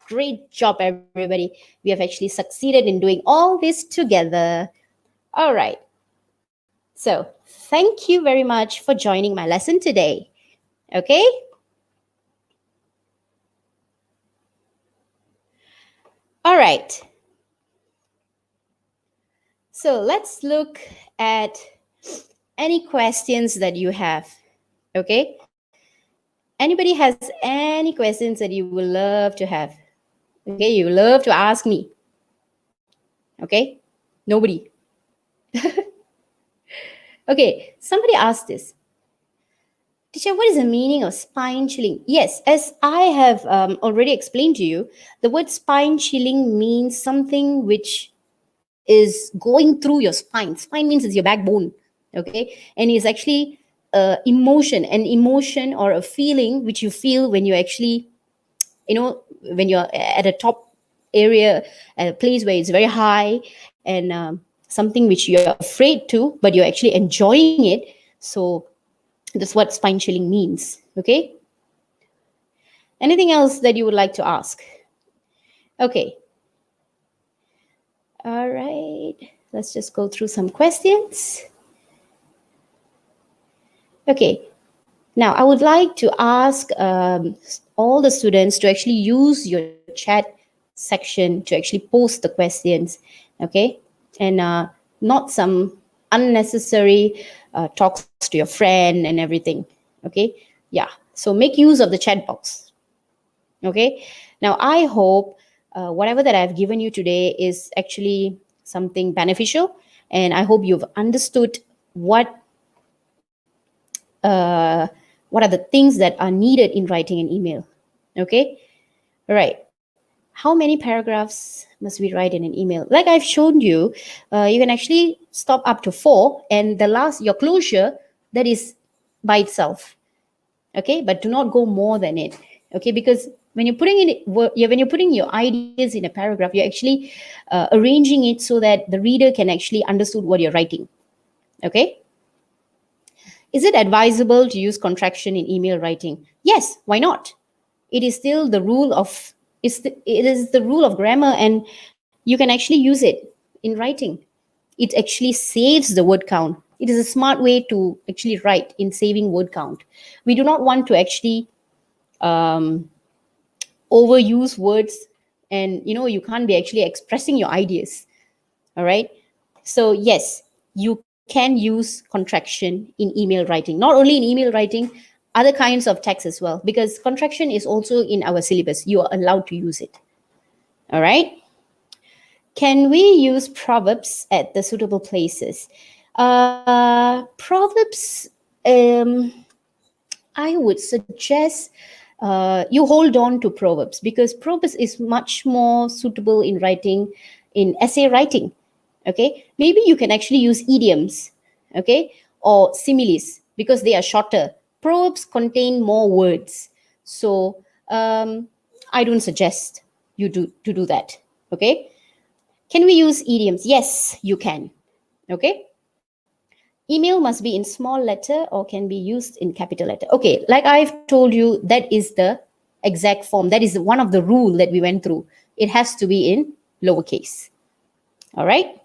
great job, everybody. We have actually succeeded in doing all this together. All right. So, thank you very much for joining my lesson today. Okay. All right. So, let's look at any questions that you have. Okay. Anybody has any questions that you would love to have? Okay. You love to ask me. Okay. Nobody. Okay. Somebody asked this. Teacher, what is the meaning of spine chilling? Yes, as I have already explained to you, the word spine chilling means something which is going through your spine. Spine means it's your backbone, okay? And it's actually an emotion or a feeling which you feel when you actually, when you're at a top area, at a place where it's very high, and something which you're afraid to, but you're actually enjoying it. So that's what spine chilling means. Okay. Anything else that you would like to ask? Okay. All right. Let's just go through some questions. Okay. Now, I would like to ask all the students to actually use your chat section to actually post the questions. Okay. And not some unnecessary talks to your friend and everything. Okay. Yeah. So make use of the chat box. Okay. Now, I hope whatever that I've given you today is actually something beneficial. And I hope you've understood uh, what are the things that are needed in writing an email. Okay. All right. How many paragraphs must we write in an email? Like I've shown you, you can actually stop up to 4, and the last, your closure, that is by itself. Okay, but do not go more than it. Okay, because when you're putting your ideas in a paragraph, you're actually arranging it so that the reader can actually understood what you're writing. Okay. Is it advisable to use contraction in email writing? Yes, why not? It is still the rule of it is the rule of grammar, and you can actually use it in writing. It actually saves the word count. It is a smart way to actually write in saving word count. We do not want to actually overuse words, and you can't be actually expressing your ideas. All right. So yes, you can use contraction in email writing. Not only in email writing, other kinds of text as well, because contraction is also in our syllabus. You are allowed to use it. All right. Can we use proverbs at the suitable places? Proverbs, um, I would suggest you hold on to proverbs, because proverbs is much more suitable in writing, in essay writing. Okay, maybe you can actually use idioms, okay, or similes, because they are shorter. Proverbs contain more words, so I don't suggest you to do that. Okay, can we use idioms? Yes, you can. Okay, email must be in small letter or can be used in capital letter. Okay, like I've told you, that is the exact form. That is one of the rule that we went through. It has to be in lowercase. All right.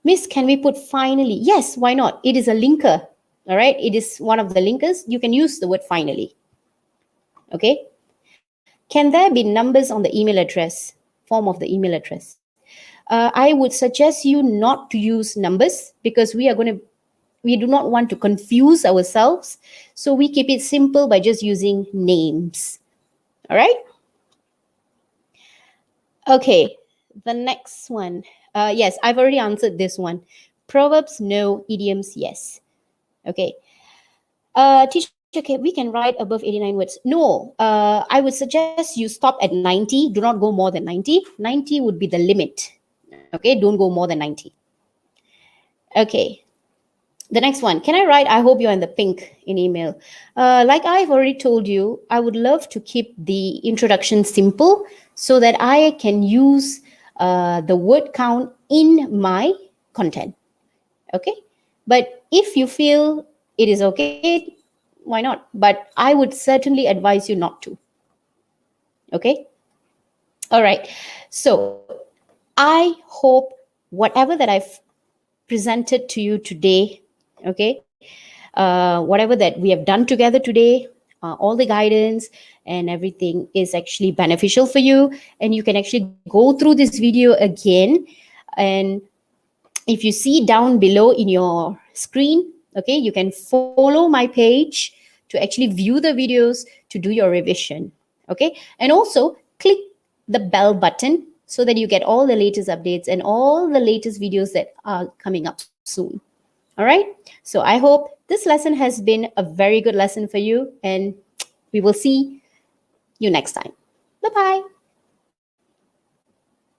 Miss, can we put finally? Yes, why not? It is a linker. All right. It is one of the linkers. You can use the word finally. Okay. Can there be numbers on the email address, form of the email address? I would suggest you not to use numbers, because we do not want to confuse ourselves. So we keep it simple by just using names. All right. Okay. The next one. Yes, I've already answered this one. Proverbs, no. Idioms, yes. Okay. Teacher, we can write above 89 words. No, I would suggest you stop at 90. Do not go more than 90. 90 would be the limit. Okay, don't go more than 90. Okay. The next one. Can I write, I hope you're in the pink in email? Like I've already told you, I would love to keep the introduction simple so that I can use the word count in my content. Okay. But if you feel it is okay, why not? But I would certainly advise you not to. Okay. All right. So I hope whatever that I've presented to you today, okay, whatever that we have done together today, all the guidance and everything is actually beneficial for you, and you can actually go through this video again. And if you see down below in your screen, okay, you can follow my page to actually view the videos to do your revision. Okay, and also click the bell button so that you get all the latest updates and all the latest videos that are coming up soon. All right, so I hope this lesson has been a very good lesson for you, and we will see you next time. Bye bye.